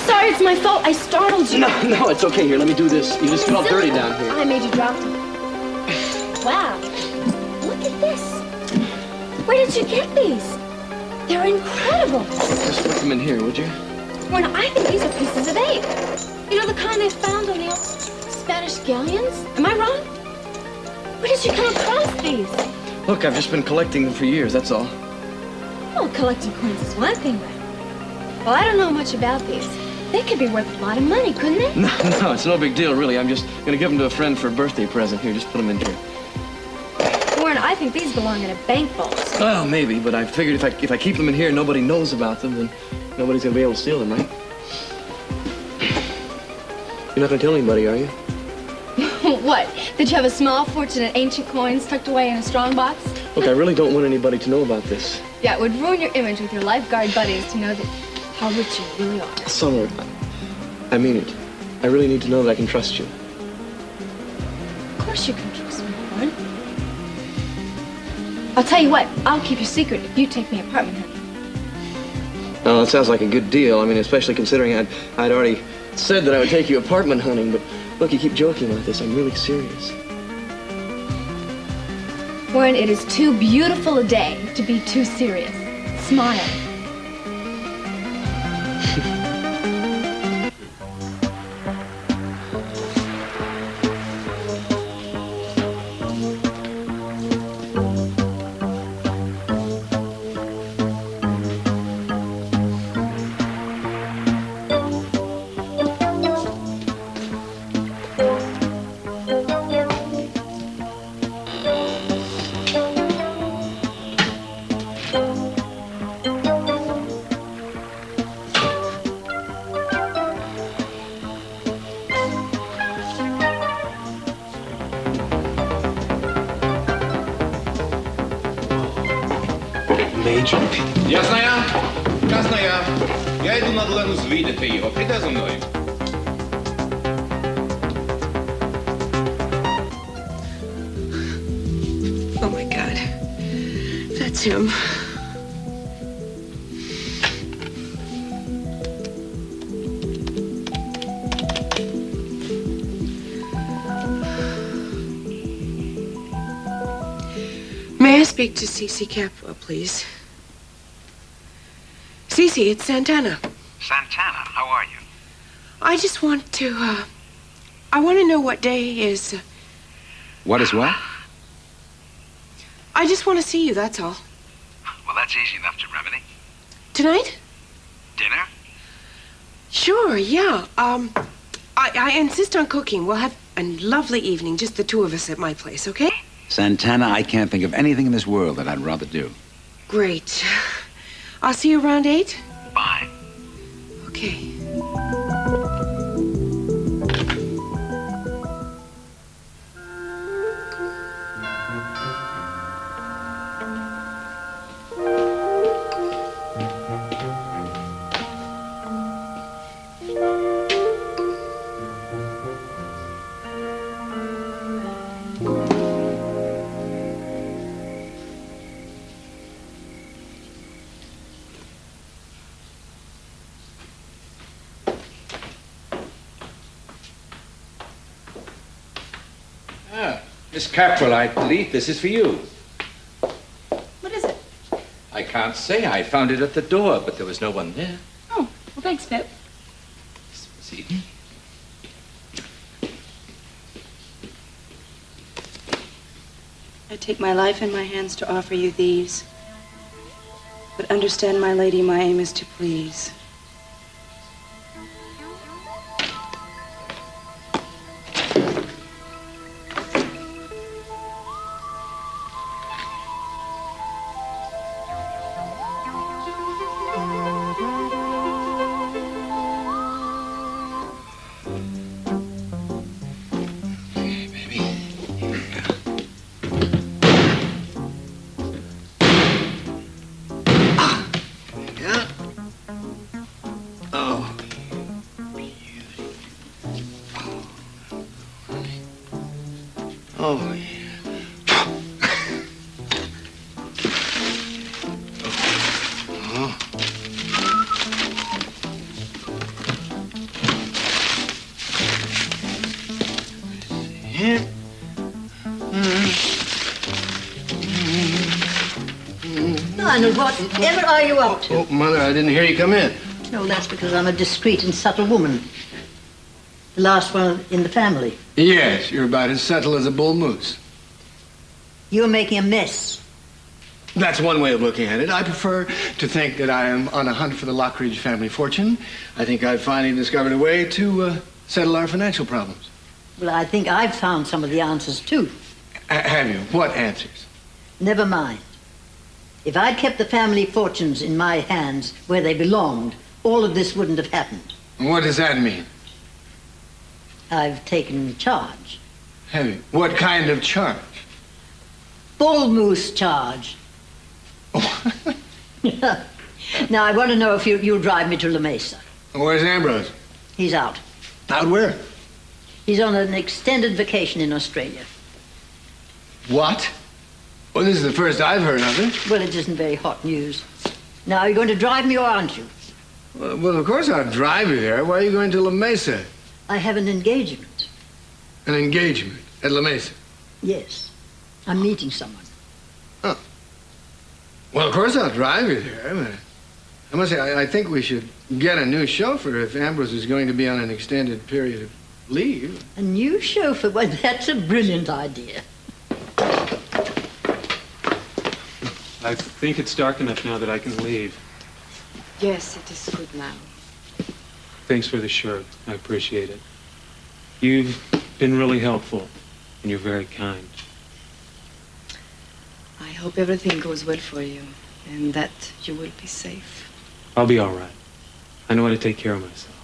sorry, it's my fault. I startled you. No, it's okay. Here, let me do this. You just felt dirty down here. I made you drop them. Wow. Look at this. Where did you get these? They're incredible. Just put them in here, would you? Warren, I think these are pieces of eight. You know, the kind they found on the old Spanish galleons? Am I wrong? Where did you come across these? Look, I've just been collecting them for years, that's all. Well, collecting coins is one thing, but... Well, I don't know much about these. They could be worth a lot of money, couldn't they? No, it's no big deal, really. I'm just gonna give them to a friend for a birthday present. Here, just put them in here. Warren, I think these belong in a bank vault. Well, maybe, but I figured if I keep them in here and nobody knows about them, then nobody's gonna be able to steal them, right? You're not gonna tell anybody, are you? What? That you have a small fortune in ancient coins tucked away in a strong box? Look, I really don't want anybody to know about this. Yeah, it would ruin your image with your lifeguard buddies to know that how rich you really are. Summer, I mean it. I really need to know that I can trust you. Of course you can trust me, Warren. I'll tell you what, I'll keep your secret if you take me apartment hunting. Oh, that sounds like a good deal. I mean, especially considering I'd already said that I would take you apartment hunting, but look, you keep joking like this. I'm really serious. Warren, it is too beautiful a day to be too serious. Smile. Ясно я? Ясно я. Я йду на долину звідати його. Піде за мною. Oh my God. That's him. May I speak to Cece Capua, please? Cece, it's Santana. Santana, how are you? I just want to, I want to know what day is... What is what? I just want to see you, that's all. Well, that's easy enough to remedy. Tonight? Dinner? Sure, yeah. I insist on cooking. We'll have a lovely evening, just the two of us at my place, okay? Santana, I can't think of anything in this world that I'd rather do. Great. I'll see you around 8? Bye. Okay. Miss Capwell, I believe this is for you. What is it? I can't say. I found it at the door, but there was no one there. Oh, well, thanks, Pip. See? I take my life in my hands to offer you these. But understand, my lady, my aim is to please. Oh, yeah. Lionel, whatever are you up to? Oh, Mother, I didn't hear you come in. No, that's because I'm a discreet and subtle woman. The last one in the family. Yes, you're about as subtle as a bull moose. You're making a mess. That's one way of looking at it. I prefer to think that I am on a hunt for the Lockridge family fortune. I think I've finally discovered a way to settle our financial problems. Well, I think I've found some of the answers, too. Have you? What answers? Never mind. If I'd kept the family fortunes in my hands where they belonged, all of this wouldn't have happened. What does that mean? I've taken charge. Have you? What kind of charge? Bull moose charge. Now, I want to know if you'll drive me to La Mesa. Where's Ambrose? He's out. Out where? He's on an extended vacation in Australia. What? Well, this is the first I've heard of it. Well, it isn't very hot news. Now, are you going to drive me or aren't you? Well, of course I'll drive you there. Why are you going to La Mesa? I have an engagement. An engagement at La Mesa? Yes. I'm meeting someone. Oh. Well, of course I'll drive you there. I must say, I think we should get a new chauffeur if Ambrose is going to be on an extended period of leave. A new chauffeur? Well, that's a brilliant idea. I think it's dark enough now that I can leave. Yes, it is good now. Thanks for the shirt. I appreciate it. You've been really helpful, and you're very kind. I hope everything goes well for you and that you will be safe. I'll be all right. I know how to take care of myself.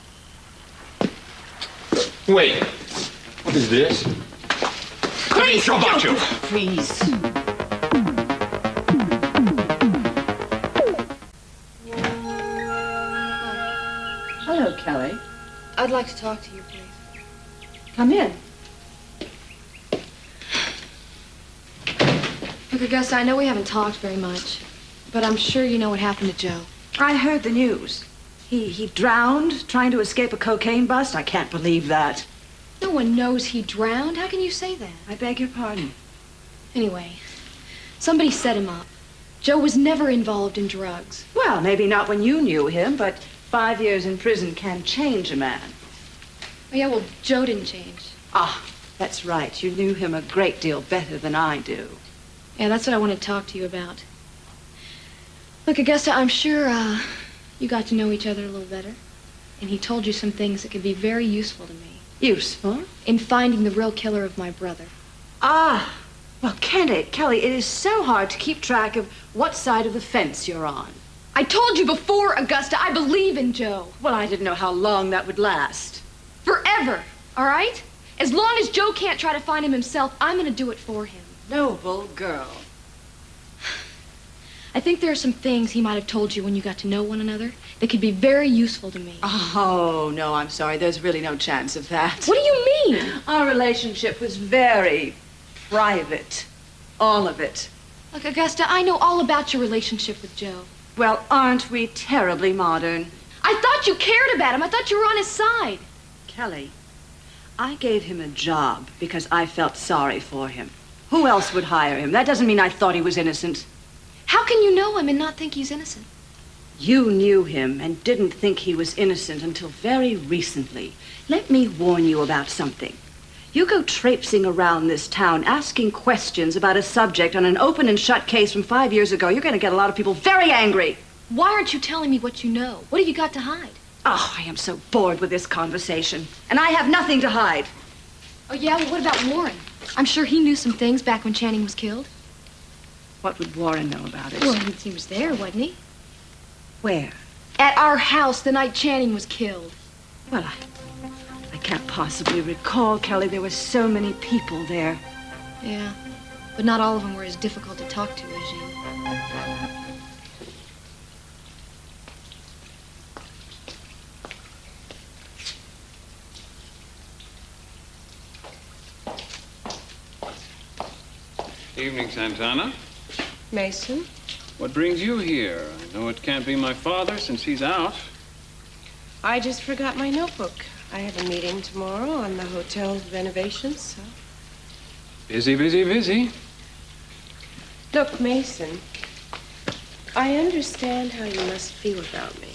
Wait. What is this? Please, Please. Hello, Kelly. I'd like to talk to you, please. Come in. Look, Augusta, I know we haven't talked very much, but I'm sure you know what happened to Joe. I heard the news. He drowned trying to escape a cocaine bust. I can't believe that. No one knows he drowned. How can you say that? I beg your pardon. Anyway, somebody set him up. Joe was never involved in drugs. Well, maybe not when you knew him, but 5 years in prison can change a man. Oh, yeah, well, Joe didn't change. Ah, that's right. You knew him a great deal better than I do. Yeah, that's what I want to talk to you about. Look, Augusta, I'm sure you got to know each other a little better. And he told you some things that could be very useful to me. Useful? In finding the real killer of my brother. Ah, well, Kelly, it is so hard to keep track of what side of the fence you're on. I told you before, Augusta, I believe in Joe. Well, I didn't know how long that would last. Forever, all right? As long as Joe can't try to find him himself, I'm going to do it for him. Noble girl. I think there are some things he might have told you when you got to know one another that could be very useful to me. Oh, no, I'm sorry. There's really no chance of that. What do you mean? Our relationship was very private. All of it. Look, Augusta, I know all about your relationship with Joe. Well, aren't we terribly modern? I thought you cared about him. I thought you were on his side. Kelly, I gave him a job because I felt sorry for him. Who else would hire him? That doesn't mean I thought he was innocent. How can you know him and not think he's innocent? You knew him and didn't think he was innocent until very recently. Let me warn you about something. You go traipsing around this town asking questions about a subject on an open and shut case from 5 years ago, you're going to get a lot of people very angry. Why aren't you telling me what you know? What have you got to hide? Oh, I am so bored with this conversation. And I have nothing to hide. Oh, yeah? Well, what about Warren? I'm sure he knew some things back when Channing was killed. What would Warren know about it? Well, he was there, wasn't he? Where? At our house the night Channing was killed. Well, I can't possibly recall, Kelly. There were so many people there. Yeah, but not all of them were as difficult to talk to as you. Evening, Santana. Mason? What brings you here? I know it can't be my father since he's out. I just forgot my notebook. I have a meeting tomorrow on the hotel renovations, so... Busy, busy, busy. Look, Mason, I understand how you must feel about me.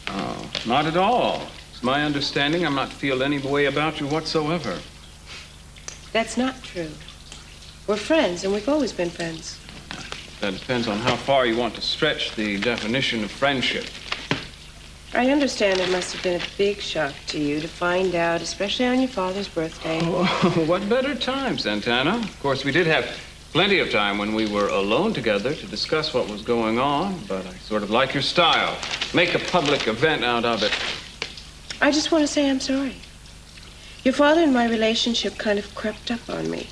Oh, not at all. It's my understanding I'm not feel any way about you whatsoever. That's not true. We're friends, and we've always been friends. That depends on how far you want to stretch the definition of friendship. I understand it must have been a big shock to you to find out, especially on your father's birthday. Oh, what better time, Santana? Of course, we did have plenty of time when we were alone together to discuss what was going on, but I sort of like your style. Make a public event out of it. I just want to say I'm sorry. Your father and my relationship kind of crept up on me.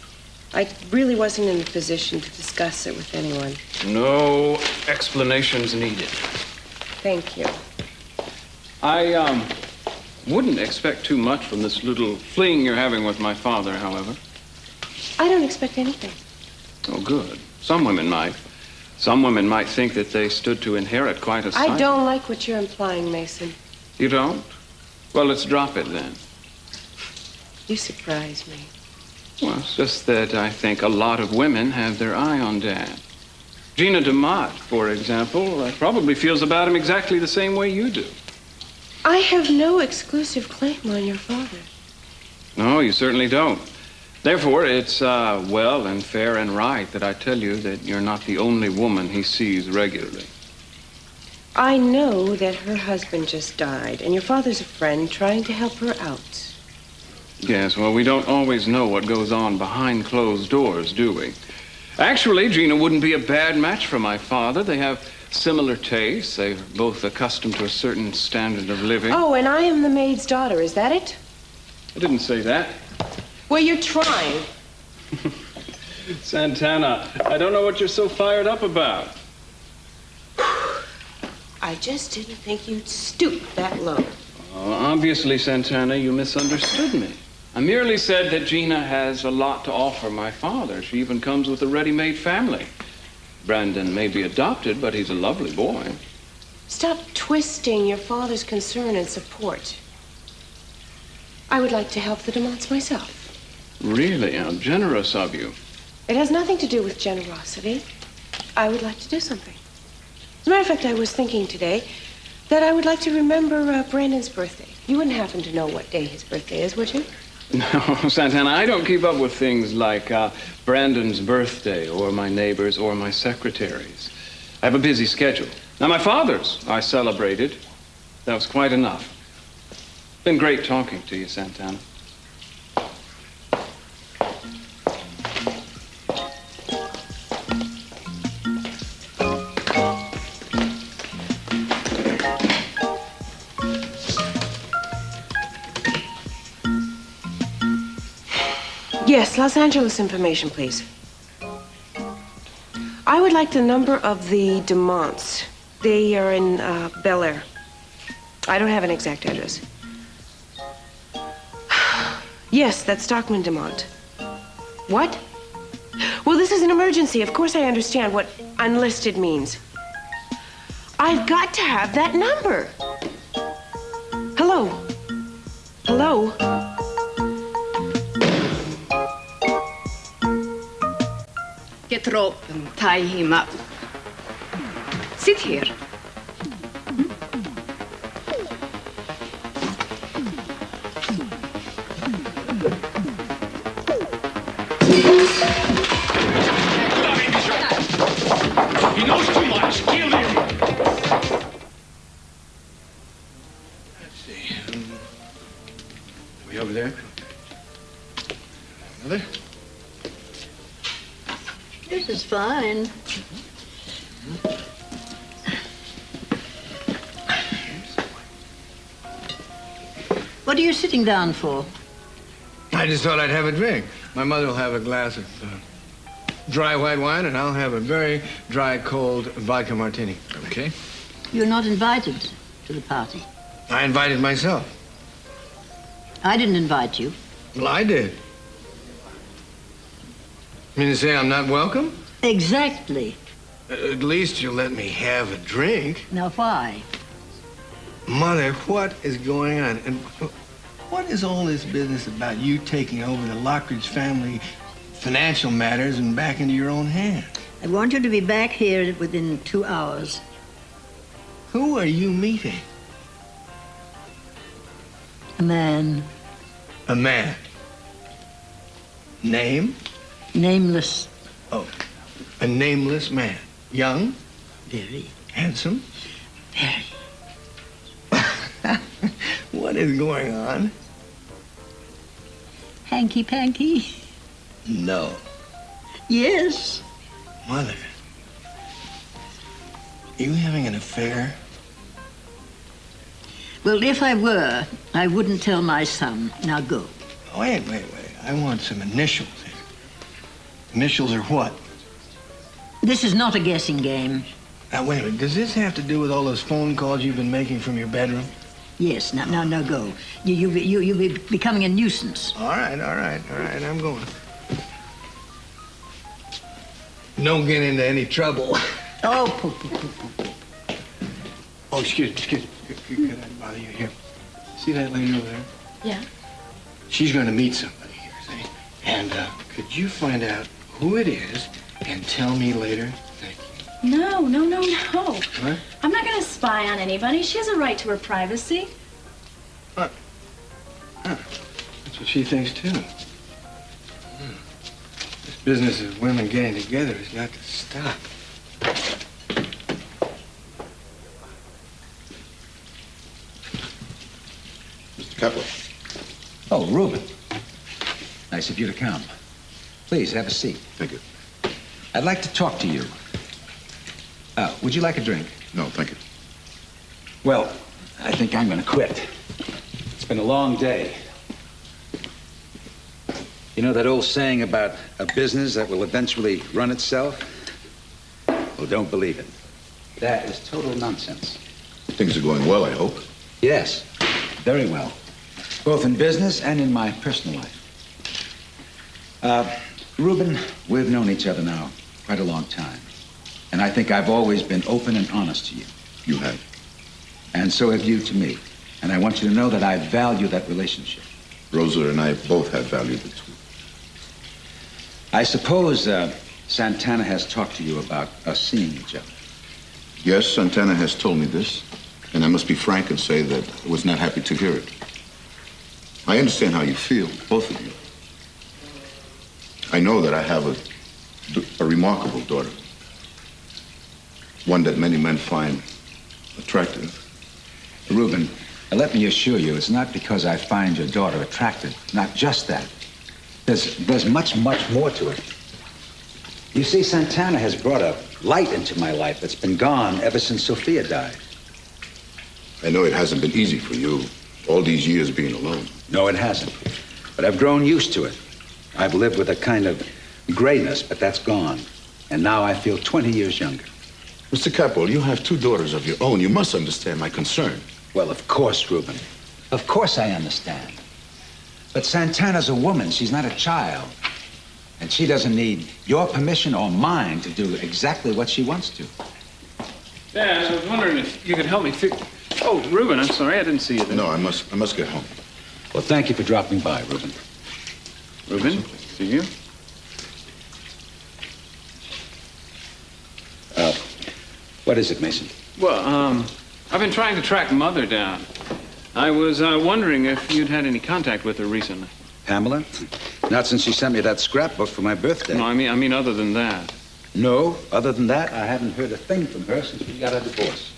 I really wasn't in a position to discuss it with anyone. No explanations needed. Thank you. I wouldn't expect too much from this little fling you're having with my father, however. I don't expect anything. Oh, good. Some women might. Some women might think that they stood to inherit quite a sight. I don't like what you're implying, Mason. You don't? Well, let's drop it then. You surprise me. Well, it's just that I think a lot of women have their eye on Dad. Gina DeMott, for example, probably feels about him exactly the same way you do. I have no exclusive claim on your father. No, you certainly don't. Therefore, it's well and fair and right that I tell you that you're not the only woman he sees regularly. I know that her husband just died, and your father's a friend trying to help her out. Yes, well, we don't always know what goes on behind closed doors, do we? Actually, Gina wouldn't be a bad match for my father. They have similar tastes. They're both accustomed to a certain standard of living. Oh, and I am the maid's daughter, is that it? I didn't say that. Well, you're trying. Santana, I don't know what you're so fired up about. I just didn't think you'd stoop that low. Obviously, Santana, you misunderstood me. I merely said that Gina has a lot to offer my father. She even comes with a ready-made family. Brandon may be adopted, but he's a lovely boy. Stop twisting your father's concern and support. I would like to help the DeMonts myself. Really? How generous of you. It has nothing to do with generosity. I would like to do something. As a matter of fact, I was thinking today that I would like to remember Brandon's birthday. You wouldn't happen to know what day his birthday is, would you? No, Santana, I don't keep up with things like Brandon's birthday or my neighbors or my secretaries. I have a busy schedule. Now, my father's I celebrated. That was quite enough. Been great talking to you, Santana. Yes, Los Angeles information, please. I would like the number of the DeMonts. They are in Bel Air. I don't have an exact address. Yes, that's Stockman DeMont. What? Well, this is an emergency. Of course I understand what unlisted means. I've got to have that number. Hello? Hello? Get the rope and tie him up. Sit here. He knows too much. Kill him. Let's see. Are we over there? Another? This is fine. What are you sitting down for? I just thought I'd have a drink. My mother will have a glass of dry white wine, and I'll have a very dry, cold vodka martini. Okay. You're not invited to the party. I invited myself. I didn't invite you. Well, I did. You mean to say I'm not welcome? Exactly. At least you'll let me have a drink. Now, why? Mother, what is going on? And what is all this business about you taking over the Lockridge family financial matters and back into your own hands? I want you to be back here within 2 hours. Who are you meeting? A man. A man. Name? Nameless. Oh, a nameless man. Young? Very. Handsome? Very. What is going on? Hanky-panky? No. Yes. Mother. You having an affair? Well, if I were, I wouldn't tell my son. Now go. Wait. I want some initials here. Initials are what? This is not a guessing game. Now, wait a minute. Does this have to do with all those phone calls you've been making from your bedroom? Yes, now go. You'll be becoming a nuisance. All right, I'm going. Don't get into any trouble. Oh, Oh, excuse me. Could I bother you here? See that lady over there? Yeah. She's going to meet somebody here, see? And could you find out who it is and tell me later? Thank you. No. What? I'm not going to spy on anybody. She has a right to her privacy. Huh. That's what she thinks, too. This business of women getting together has got to stop. Mr. Capitol. Oh, Reuben. Nice of you to come. Please, have a seat. Thank you. I'd like to talk to you. Would you like a drink? No, thank you. Well, I think I'm going to quit. It's been a long day. You know that old saying about a business that will eventually run itself? Well, don't believe it. That is total nonsense. Things are going well, I hope. Yes, very well. Both in business and in my personal life. Reuben, we've known each other now quite a long time. And I think I've always been open and honest to you. You have. And so have you to me. And I want you to know that I value that relationship. Rosa and I both have valued it, too. I suppose Santana has talked to you about us seeing each other. Yes, Santana has told me this. And I must be frank and say that I was not happy to hear it. I understand how you feel, both of you. I know that I have a remarkable daughter. One that many men find attractive. Reuben, let me assure you, it's not because I find your daughter attractive. Not just that. There's much more to it. You see, Santana has brought a light into my life that's been gone ever since Sophia died. I know it hasn't been easy for you, all these years being alone. No, it hasn't. But I've grown used to it. I've lived with a kind of grayness, but that's gone. And now I feel 20 years younger. Mr. Capel, you have 2 daughters of your own. You must understand my concern. Well, of course, Reuben. Of course I understand. But Santana's a woman. She's not a child. And she doesn't need your permission or mine to do exactly what she wants to. Dad, I was wondering if you could help me fix... Oh, Reuben, I'm sorry. I didn't see you there. No, I must get home. Well, thank you for dropping by, Reuben. Reuben, see you. What is it, Mason? Well, I've been trying to track Mother down. I was wondering if you'd had any contact with her recently. Pamela? Not since she sent me that scrapbook for my birthday. No, I mean other than that. No, other than that, I haven't heard a thing from her since we got a divorce.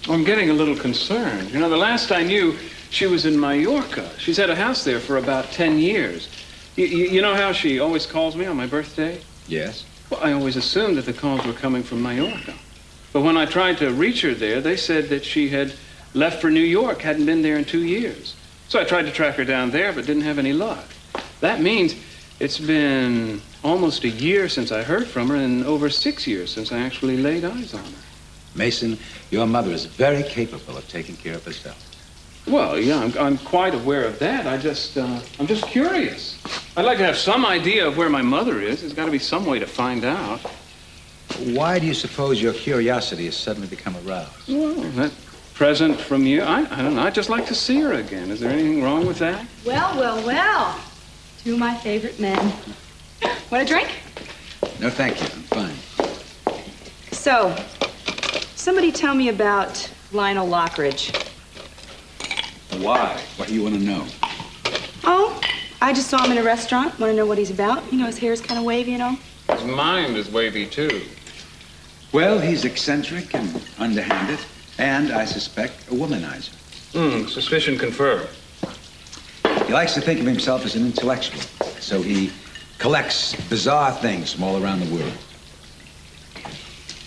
I'm getting a little concerned. You know, the last I knew, she was in Mallorca. She's had a house there for about 10 years. You know how she always calls me on my birthday? Yes. Well, I always assumed that the calls were coming from Mallorca. But when I tried to reach her there, they said that she had left for New York, hadn't been there in 2 years. So I tried to track her down there, but didn't have any luck. That means it's been almost a year since I heard from her and over 6 years since I actually laid eyes on her. Mason, your mother is very capable of taking care of herself. Well, yeah, I'm quite aware of that. I'm just curious. I'd like to have some idea of where my mother is. There's got to be some way to find out. Why do you suppose your curiosity has suddenly become aroused? Well, that present from you, I don't know. I'd just like to see her again. Is there anything wrong with that? Well. 2 of my favorite men. Want a drink? No, thank you. I'm fine. So, somebody tell me about Lionel Lockridge. Why? What do you want to know? Oh, I just saw him in a restaurant. Want to know what he's about? You know, his hair's kind of wavy, you know? His mind is wavy, too. Well, he's eccentric and underhanded, and I suspect a womanizer. Suspicion confirmed. He likes to think of himself as an intellectual, so he collects bizarre things from all around the world.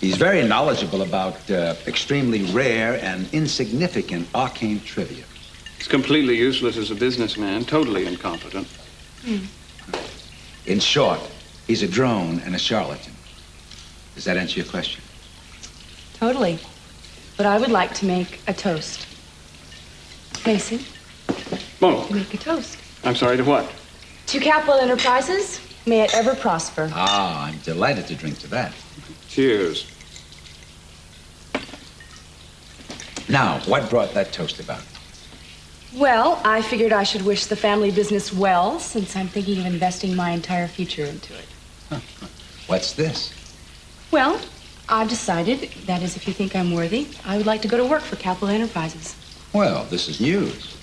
He's very knowledgeable about extremely rare and insignificant arcane trivia. He's completely useless as a businessman, totally incompetent. In short, he's a drone and a charlatan. Does that answer your question? Totally. But I would like to make a toast. Mason, Bon. to make a toast. I'm sorry, to what? To Capitol Enterprises, may it ever prosper. Ah, I'm delighted to drink to that. Cheers. Now, what brought that toast about? Well, I figured I should wish the family business well, since I'm thinking of investing my entire future into it. What's this? Well, I've decided, that is, if you think I'm worthy, I would like to go to work for Capitol Enterprises. Well, this is news.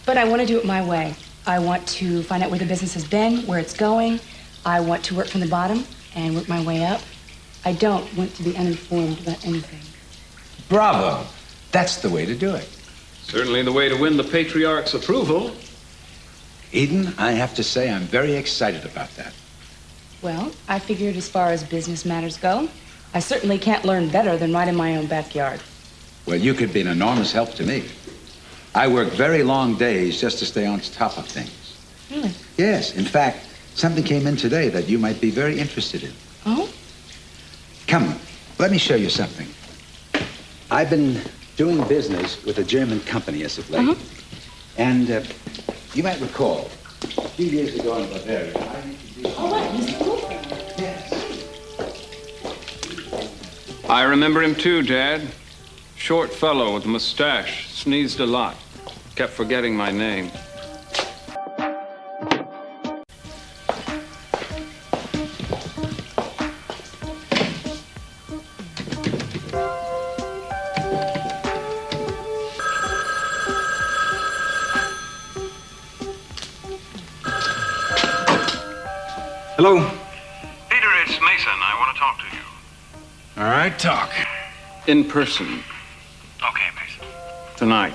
But I want to do it my way. I want to find out where the business has been, where it's going. I want to work from the bottom and work my way up. I don't want to be uninformed about anything. Bravo. That's the way to do it. Certainly the way to win the patriarch's approval. Eden, I have to say I'm very excited about that. Well, I figured as far as business matters go, I certainly can't learn better than right in my own backyard. Well, you could be an enormous help to me. I work very long days just to stay on top of things. Really? Yes. In fact, something came in today that you might be very interested in. Oh? Come, let me show you something. I've been doing business with a German company as of late. And you might recall, a few years ago in Bavaria, I introduced... Oh, what? He's the girlfriend. Yes. I remember him too, Dad. Short fellow with a mustache, sneezed a lot, kept forgetting my name. Hello? Peter, it's Mason. I want to talk to you. All right, talk. In person. Okay, Mason. Tonight.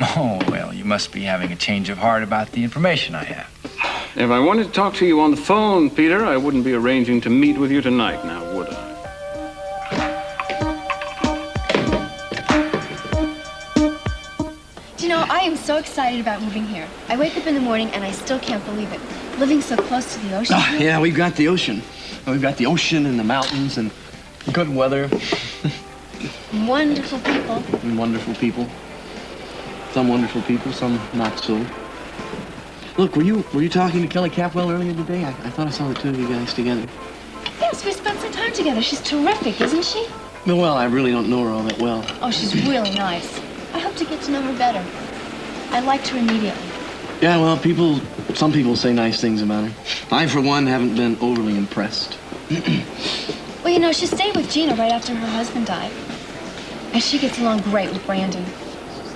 Oh, well, you must be having a change of heart about the information I have. If I wanted to talk to you on the phone, Peter, I wouldn't be arranging to meet with you tonight now, would I? Do you know, I am so excited about moving here. I wake up in the morning and I still can't believe it. Living so close to the ocean. Oh, yeah, we've got the ocean. We've got the ocean and the mountains and good weather. Wonderful people. And wonderful people. Some wonderful people, some not so. Look, were you talking to Kelly Capwell earlier today? I thought I saw the two of you guys together. Yes, we spent some time together. She's terrific, isn't she? Well, I really don't know her all that well. Oh, she's really nice. I hope to get to know her better. I liked her immediately. Yeah, well, some people say nice things about her. I, for one, haven't been overly impressed. Well, you know, she stayed with Gina right after her husband died. And she gets along great with Brandon,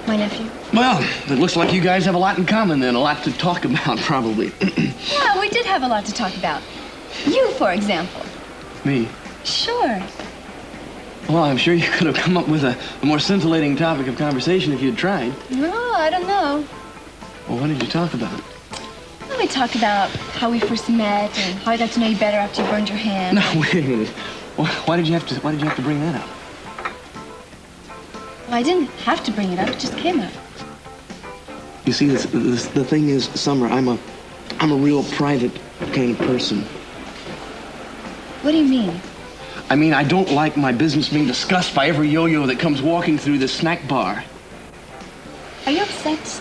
my nephew. Well, it looks like you guys have a lot in common then, a lot to talk about, probably. Yeah, we did have a lot to talk about. You, for example. Me? Sure. Well, I'm sure you could have come up with a more scintillating topic of conversation if you'd tried. No, I don't know. Well, what did you talk about? Well, we talked about how we first met and how I got to know you better after you burned your hand. No, wait a minute. Why did you have to bring that up? Well, I didn't have to bring it up. It just came up. You see, the thing is, Summer, I'm a real private kind of person. What do you mean? I mean, I don't like my business being discussed by every yo-yo that comes walking through this snack bar. Are you upset?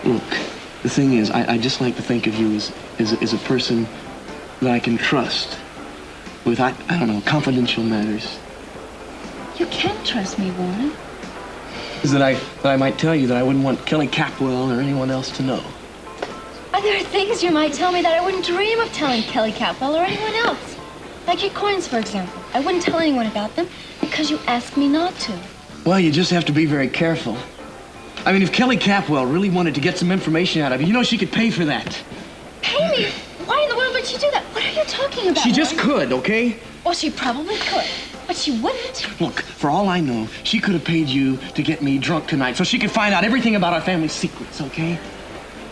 Look, the thing is, I just like to think of you as a person that I can trust with, I don't know, confidential matters. You can't trust me, Warren. Is that I might tell you that I wouldn't want Kelly Capwell or anyone else to know. Are there things you might tell me that I wouldn't dream of telling Kelly Capwell or anyone else? Like your coins, for example. I wouldn't tell anyone about them because you asked me not to. Well, you just have to be very careful. I mean, if Kelly Capwell really wanted to get some information out of you, you know she could pay for that. Pay me? Why in the world would she do that? What are you talking about? She just could, okay? Well, she probably could, but she wouldn't. Look, for all I know, she could have paid you to get me drunk tonight so she could find out everything about our family secrets, okay?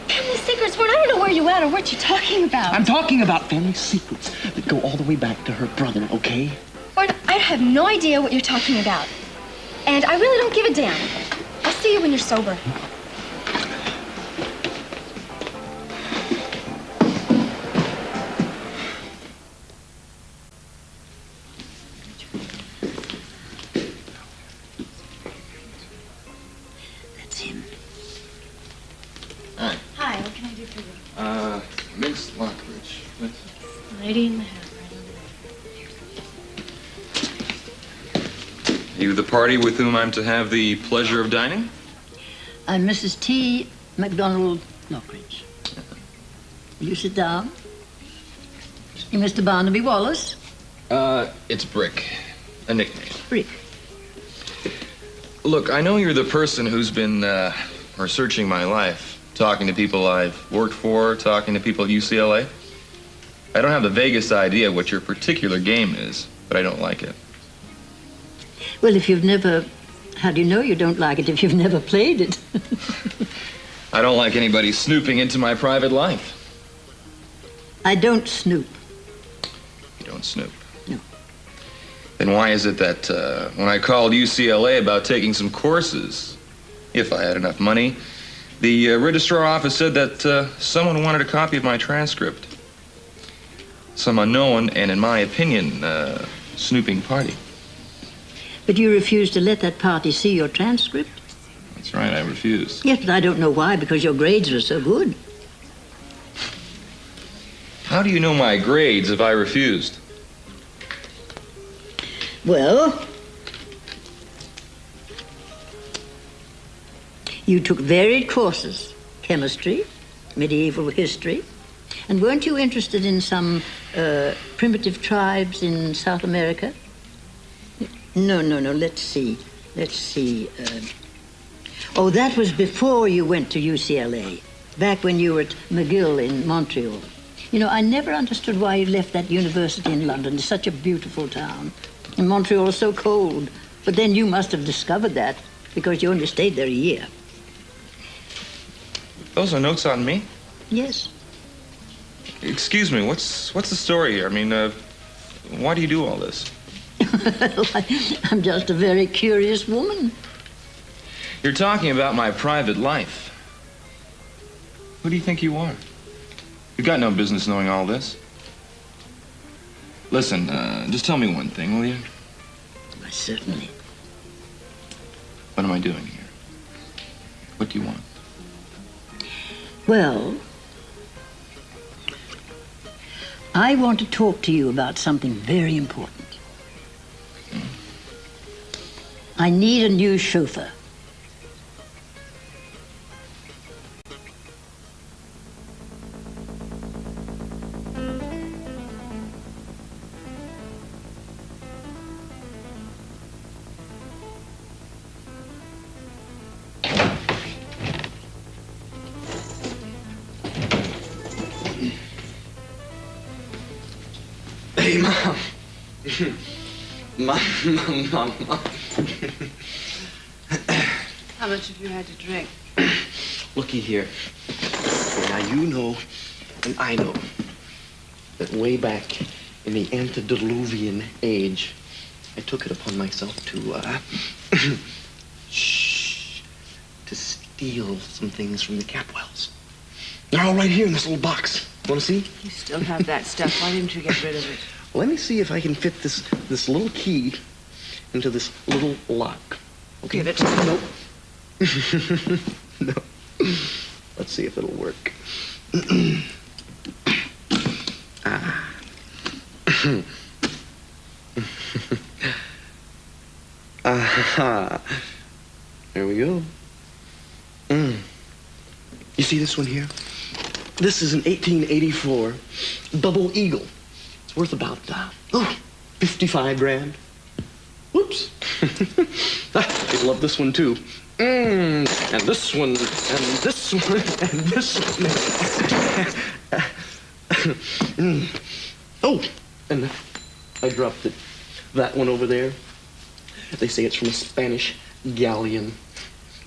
Family secrets? Well, I don't know where you at or what you're talking about. I'm talking about family secrets that go all the way back to her brother, okay? Gordon, I have no idea what you're talking about. And I really don't give a damn. I'll see you when you're sober. That's him. Hi. Hi, what can I do for you? Miss Lockridge. Lady in the hat. You the party with whom I'm to have the pleasure of dining? I'm Mrs. T. MacDonald Lockridge. Will you sit down? You Mr. Barnaby Wallace? It's Brick. A nickname. Brick. Look, I know you're the person who's been, researching my life, talking to people I've worked for, talking to people at UCLA. I don't have the vaguest idea what your particular game is, but I don't like it. Well, if you've never... How do you know you don't like it if you've never played it? I don't like anybody snooping into my private life. I don't snoop. You don't snoop? No. Then why is it that when I called UCLA about taking some courses, if I had enough money, the registrar office said that someone wanted a copy of my transcript? Some unknown and, in my opinion, snooping party. But you refused to let that party see your transcript? That's right, I refused. Yes, but I don't know why, because your grades are so good. How do you know my grades if I refused? Well, you took varied courses, chemistry, medieval history, and weren't you interested in some primitive tribes in South America? No, let's see. Oh, that was before you went to UCLA, back when you were at McGill in Montreal. You know, I never understood why you left that university in London. It's such a beautiful town. And Montreal is so cold. But then you must have discovered that, because you only stayed there a year. Those are notes on me? Yes. Excuse me, what's the story here? I mean, why do you do all this? I'm just a very curious woman. You're talking about my private life. Who do you think you are? You've got no business knowing all this. Listen, just tell me one thing, will you? Why, certainly. What am I doing here? What do you want? Well, I want to talk to you about something very important. I need a new chauffeur. Hey, Mom. Mom. How much have you had to drink? Looky here. Now, you know, and I know, that way back in the antediluvian age, I took it upon myself to steal some things from the Capwells. They're all right here in this little box. Want to see? You still have that stuff. Why didn't you get rid of it? Let me see if I can fit this little key into this little lock. Okay. Give it to me. Nope. No. Let's see if it'll work. Aha. There we go. You see this one here? This is an 1884 double eagle. It's worth about, 55 grand. Whoops. They love this one, too. And this one, and this one, and this one. Oh, and I dropped it. That one over there. They say it's from a Spanish galleon.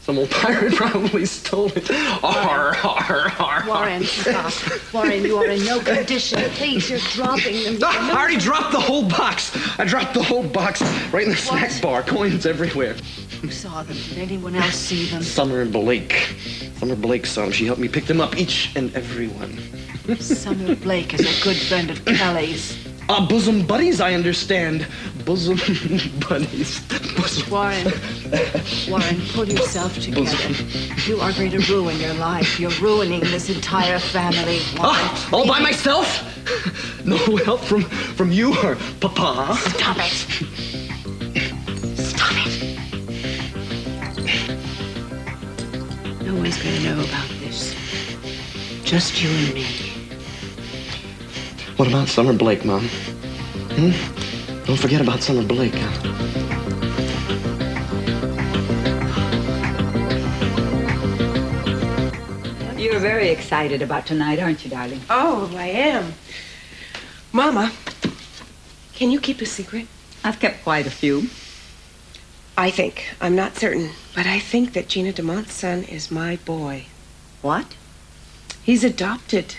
Some old pirate probably stole it. Arr, arr, arr. Warren, stop. Warren, you are in no condition. Please, you're dropping them. I already dropped the whole box. I dropped the whole box right in the snack bar. Coins everywhere. Who saw them? Did anyone else see them? Summer Blake. Summer Blake saw them. She helped me pick them up, each and every one. Summer Blake is a good friend of Kelly's. Bosom buddies, I understand. Bosom buddies. Bosom. Warren, pull yourself together. You are going to ruin your life. You're ruining this entire family. All by myself? No help from you or Papa? Stop it. Stop it. No one's going to know about this. Just you and me. What about Summer Blake, Mom? Don't forget about Summer Blake, huh? You're very excited about tonight, aren't you, darling? Oh, I am. Mama, can you keep a secret? I've kept quite a few. I think, I'm not certain, but I think that Gina DeMont's son is my boy. What? He's adopted.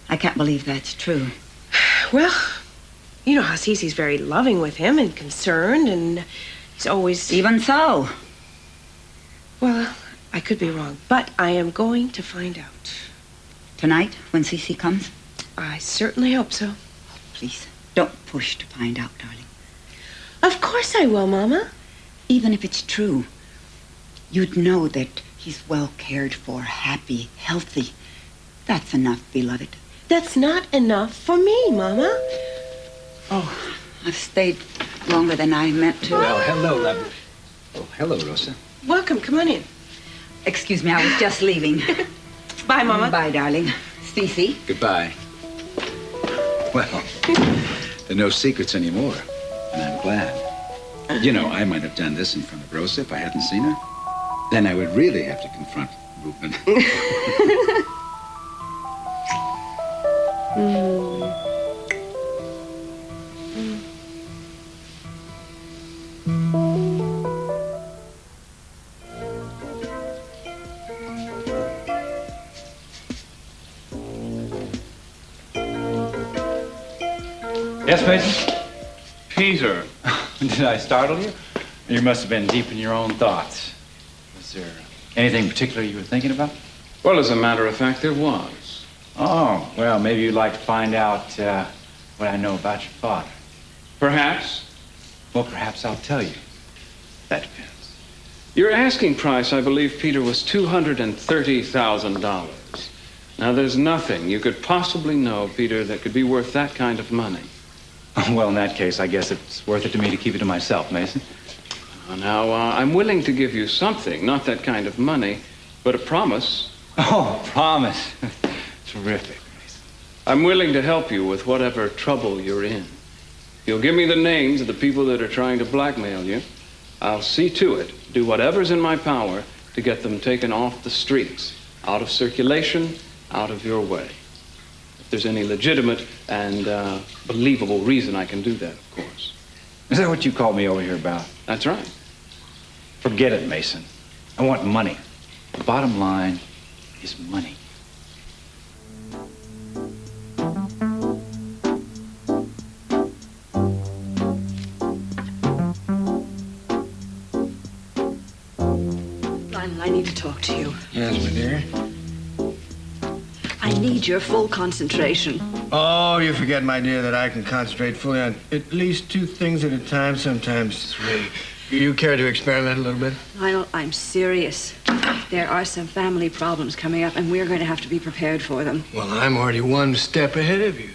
I can't believe that's true. Well, you know how Cece's very loving with him and concerned, and he's always... Even so. Well, I could be wrong, but I am going to find out. Tonight, when Cece comes? I certainly hope so. Oh, please, don't push to find out, darling. Of course I will, Mama. Even if it's true, you'd know that he's well cared for, happy, healthy. That's enough, beloved. That's not enough for me, Mama. Oh, I've stayed longer than I meant to. Well, hello, lovely. Oh, hello, Rosa. Welcome, come on in. Excuse me, I was just leaving. Bye, Mama. Bye, darling. Cece. Goodbye. Well, there are no secrets anymore, and I'm glad. You know, I might have done this in front of Rosa if I hadn't seen her. Then I would really have to confront Reuben. Yes, Mason? Peter. Did I startle you? You must have been deep in your own thoughts. Was there anything particular you were thinking about? Well, as a matter of fact, there was. Oh, well, maybe you'd like to find out what I know about your father. Perhaps. Well, perhaps I'll tell you. That depends. Your asking price, I believe, Peter, was $230,000. Now, there's nothing you could possibly know, Peter, that could be worth that kind of money. Well, in that case, I guess it's worth it to me to keep it to myself, Mason. Now, I'm willing to give you something, not that kind of money, but a promise. Oh, promise. Terrific, Mason. I'm willing to help you with whatever trouble you're in. You'll give me the names of the people that are trying to blackmail you. I'll see to it, do whatever's in my power to get them taken off the streets, out of circulation, out of your way. If there's any legitimate and believable reason I can do that, of course. Is that what you called me over here about? That's right. Forget it, Mason. I want money. The bottom line is money. Lionel, I need to talk to you. Yes, my dear. I need your full concentration. Oh, you forget, my dear, that I can concentrate fully on at least 2 things at a time, sometimes 3. You care to experiment a little bit? Lionel, I'm serious. There are some family problems coming up, and we're going to have to be prepared for them. Well, I'm already 1 step ahead of you.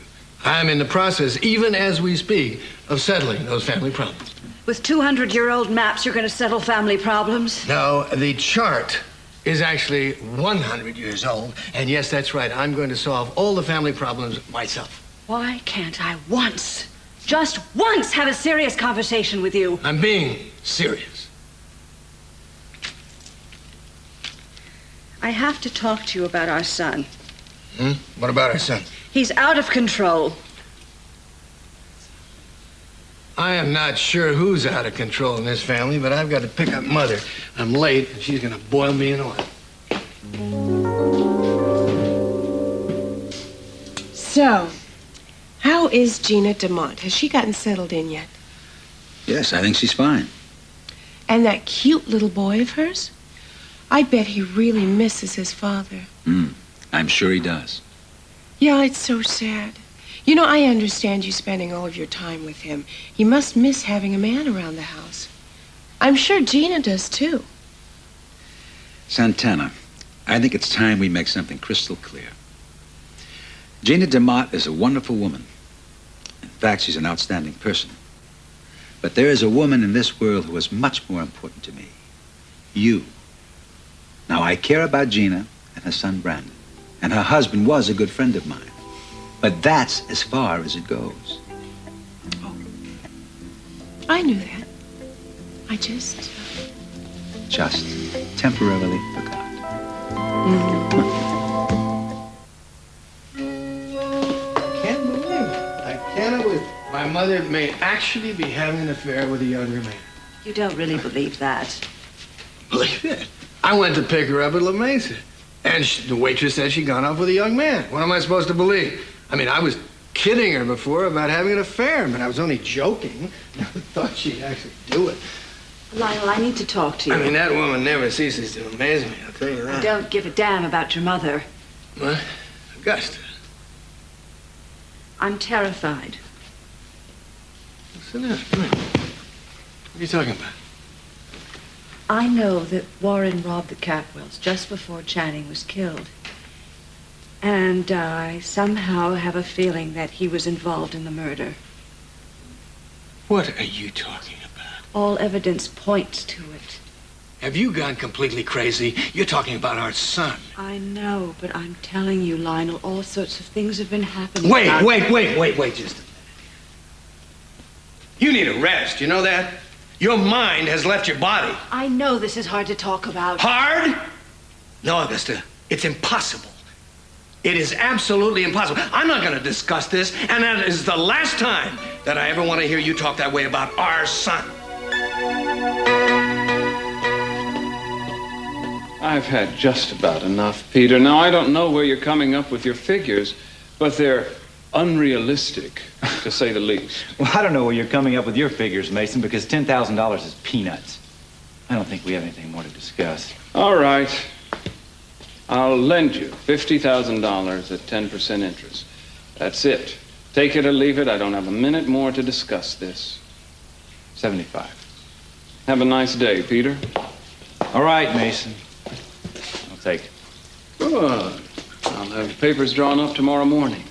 I'm in the process, even as we speak, of settling those family problems. With 200-year-old maps, you're going to settle family problems? No, the chart is actually 100 years old. And yes, that's right. I'm going to solve all the family problems myself. Why can't I once, just once, have a serious conversation with you? I'm being serious. I have to talk to you about our son. What about our son? He's out of control. I am not sure who's out of control in this family, but I've got to pick up Mother. I'm late, and she's going to boil me in oil. So, how is Gina DeMont? Has she gotten settled in yet? Yes, I think she's fine. And that cute little boy of hers? I bet he really misses his father. I'm sure he does. Yeah, it's so sad. You know, I understand you spending all of your time with him. He must miss having a man around the house. I'm sure Gina does, too. Santana, I think it's time we make something crystal clear. Gina DeMont is a wonderful woman. In fact, she's an outstanding person. But there is a woman in this world who is much more important to me. You. Now, I care about Gina and her son, Brandon. And her husband was a good friend of mine. But that's as far as it goes. I knew that. I just temporarily forgot. Can't believe it. I can't believe it. My mother may actually be having an affair with a younger man. You don't really believe that. Believe it. I went to pick her up at La Mesa, and the waitress said she'd gone off with a young man. What am I supposed to believe? I mean, I was kidding her before about having an affair, but I was only joking. I thought she'd actually do it. Lionel, I need to talk to you. I mean, that woman never ceases to amaze me, I'll tell you that. I don't give a damn about your mother. What? Augusta. I'm terrified. Sit down. Come here. What are you talking about? I know that Warren robbed the Catwells just before Channing was killed. And I somehow have a feeling that he was involved in the murder. What are you talking about? All evidence points to it. Have you gone completely crazy? You're talking about our son. I know, but I'm telling you, Lionel, all sorts of things have been happening. Wait just a minute. You need a rest, you know that? Your mind has left your body. I know this is hard to talk about. Hard? No, Augusta, it's impossible. It is absolutely impossible. I'm not going to discuss this, and that is the last time that I ever want to hear you talk that way about our son. I've had just about enough, Peter. Now, I don't know where you're coming up with your figures, but they're unrealistic, to say the least. Well, I don't know where you're coming up with your figures, Mason, because $10,000 is peanuts. I don't think we have anything more to discuss. All right. I'll lend you $50,000 at 10% interest. That's it. Take it or leave it. I don't have a minute more to discuss this. 75. Have a nice day, Peter. All right, Mason. I'll take it. Good. I'll have the papers drawn up tomorrow morning.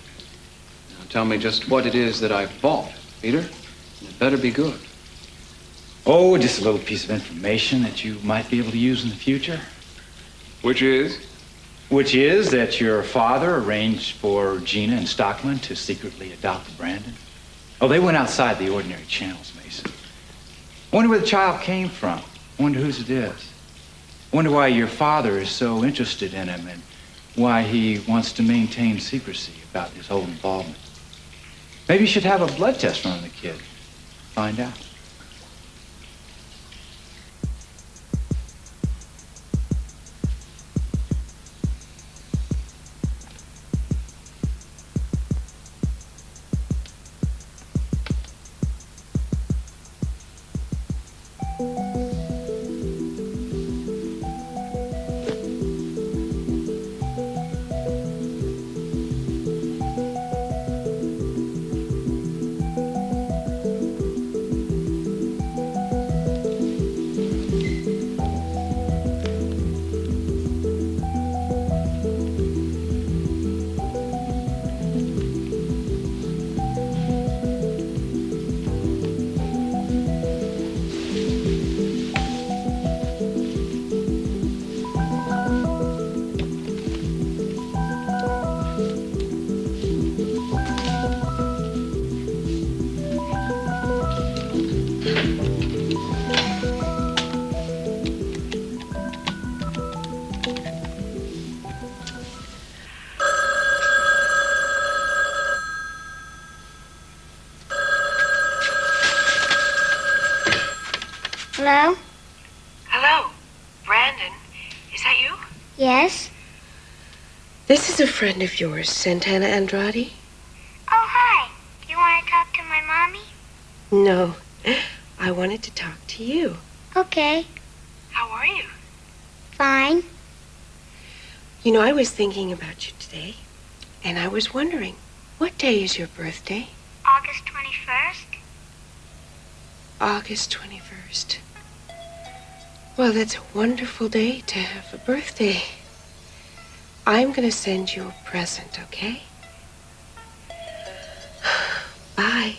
Now tell me just what it is that I've bought, Peter. It better be good. Oh, just a little piece of information that you might be able to use in the future. Which is? Which is that your father arranged for Gina and Stockman to secretly adopt Brandon. Oh, they went outside the ordinary channels, Mason. I wonder where the child came from. I wonder whose it is. I wonder why your father is so interested in him and why he wants to maintain secrecy about his whole involvement. Maybe you should have a blood test run on the kid. Find out. Hello? Hello, Brandon. Is that you? Yes? This is a friend of yours, Santana Andrade. Oh, hi. You want to talk to my mommy? No, I wanted to talk to you. Okay. How are you? Fine. You know, I was thinking about you today, and I was wondering, what day is your birthday? August 21st? August 21st. Well, that's a wonderful day to have a birthday. I'm going to send you a present, okay? Bye.